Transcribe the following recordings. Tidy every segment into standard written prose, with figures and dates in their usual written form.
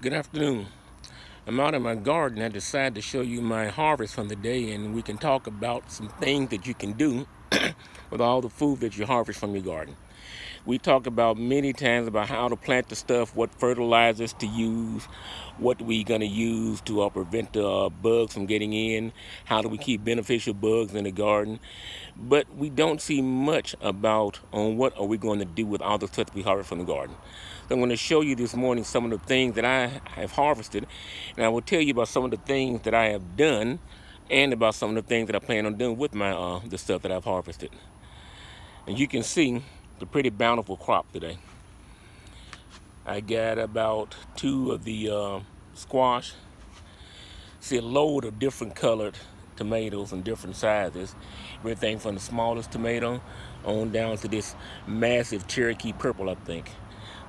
Good afternoon. I'm out in my garden. I decided to show you my harvest from the day, and we can talk about some things that you can do with all the food that you harvest from your garden. We talk about many times about how to plant the stuff, what fertilizers to use, what we gonna use to prevent the bugs from getting in, how do we keep beneficial bugs in the garden. But we don't see much about on what are we going to do with all the stuff we harvest from the garden. So I'm going to show you this morning some of the things that I have harvested, and I will tell you about some of the things that I have done, and about some of the things that I plan on doing with my the stuff that I've harvested. And you can see the pretty bountiful crop today. I got about two of the squash. See a load of different colored tomatoes in different sizes. Everything from the smallest tomato on down to this massive Cherokee purple, I think.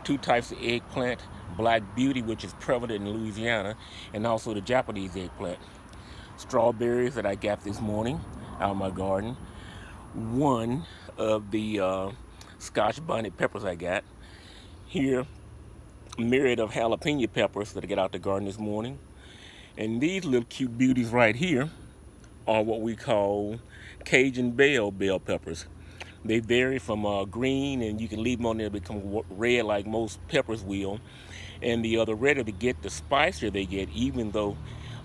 Two types of eggplant, Black Beauty, which is prevalent in Louisiana, and also the Japanese eggplant. Strawberries that I got this morning out of my garden. One of the Scotch Bonnet peppers I got. Here, a myriad of jalapeno peppers that I got out the garden this morning. And these little cute beauties right here are what we call Cajun bell peppers. They vary from green, and you can leave them on there to become red like most peppers will. And the redder they get, the spicier they get, even though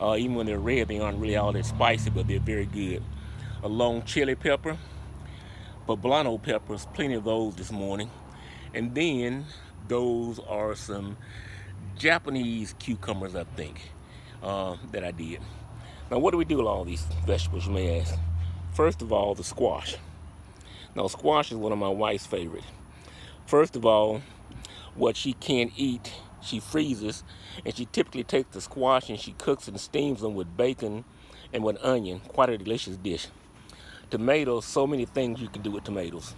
even when they're red, they aren't really all that spicy, but they're very good. A long chili pepper, Poblano peppers, plenty of those this morning. And then those are some Japanese cucumbers, I think, that I did. Now, what do we do with all these vegetables, you may ask? First of all, the squash. Now, squash is one of my wife's favorite. First of all, what she can't eat, she freezes, and she typically takes the squash and she cooks and steams them with bacon and with onion. Quite a delicious dish. Tomatoes, so many things you can do with tomatoes.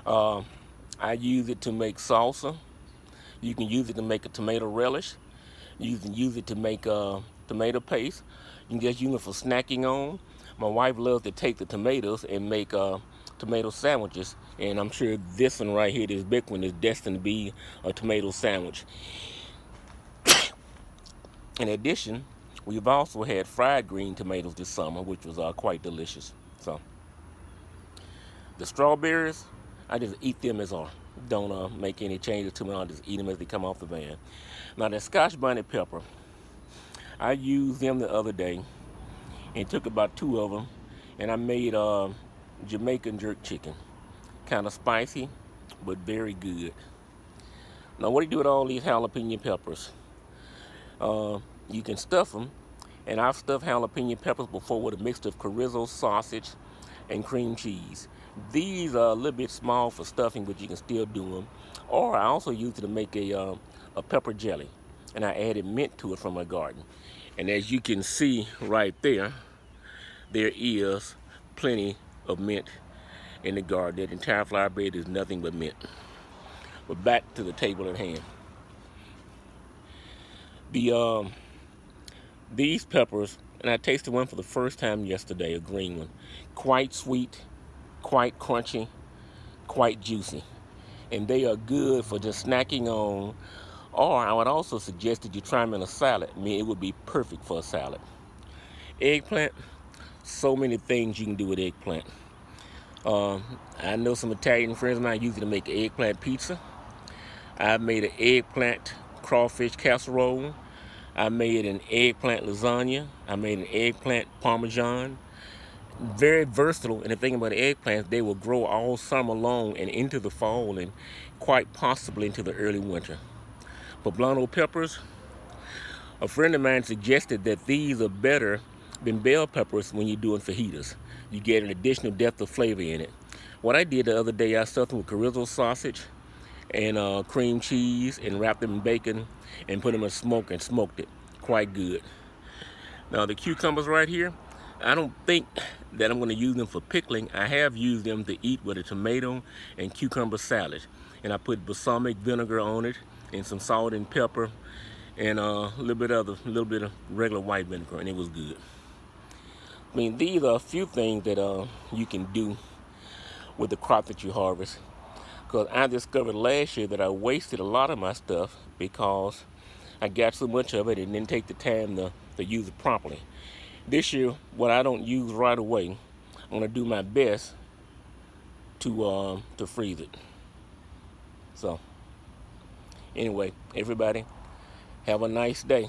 I use it to make salsa. You can use it to make a tomato relish. You can use it to make tomato paste. You can just use it for snacking on. My wife loves to take the tomatoes and make tomato sandwiches, and I'm sure this one right here, this big one, is destined to be a tomato sandwich. In addition, we've also had fried green tomatoes this summer, which was quite delicious. So the strawberries, I just eat them as are. Don't make any changes to them. I'll just eat them as they come off the van. Now the Scotch bonnet pepper, I used them the other day and took about two of them, and I made Jamaican jerk chicken. Kind of spicy, but very good. Now, what do you do with all these jalapeno peppers? You can stuff them, and I've stuffed jalapeno peppers before with a mix of chorizo sausage and cream cheese. These are a little bit small for stuffing, but you can still do them. Or I also use it to make a pepper jelly, and I added mint to it from my garden. And as you can see right there, there is plenty of mint in the garden. That entire flower bed is nothing but mint. But back to the table at hand. These peppers, and I tasted one for the first time yesterday, a green one. Quite sweet, quite crunchy, quite juicy. And they are good for just snacking on, or I would also suggest that you try them in a salad. I mean, it would be perfect for a salad. Eggplant, so many things you can do with eggplant. I know some Italian friends of mine use it to make eggplant pizza. I made an eggplant crawfish casserole. I made an eggplant lasagna. I made an eggplant parmesan. Very versatile, and the thing about the eggplants, they will grow all summer long and into the fall, and quite possibly into the early winter. Poblano peppers, a friend of mine suggested that these are better than bell peppers when you're doing fajitas. You get an additional depth of flavor in it. What I did the other day, I stuffed them with chorizo sausage and cream cheese and wrapped them in bacon and put them in smoke and smoked it. Quite good. Now the cucumbers right here, I don't think that I'm going to use them for pickling. I have used them to eat with a tomato and cucumber salad. And I put balsamic vinegar on it and some salt and pepper and a little bit of regular white vinegar, and it was good. I mean, these are a few things that you can do with the crop that you harvest. Because I discovered last year that I wasted a lot of my stuff because I got so much of it and didn't take the time to use it properly. This year, what I don't use right away, I'm gonna do my best to freeze it. So anyway, everybody, have a nice day.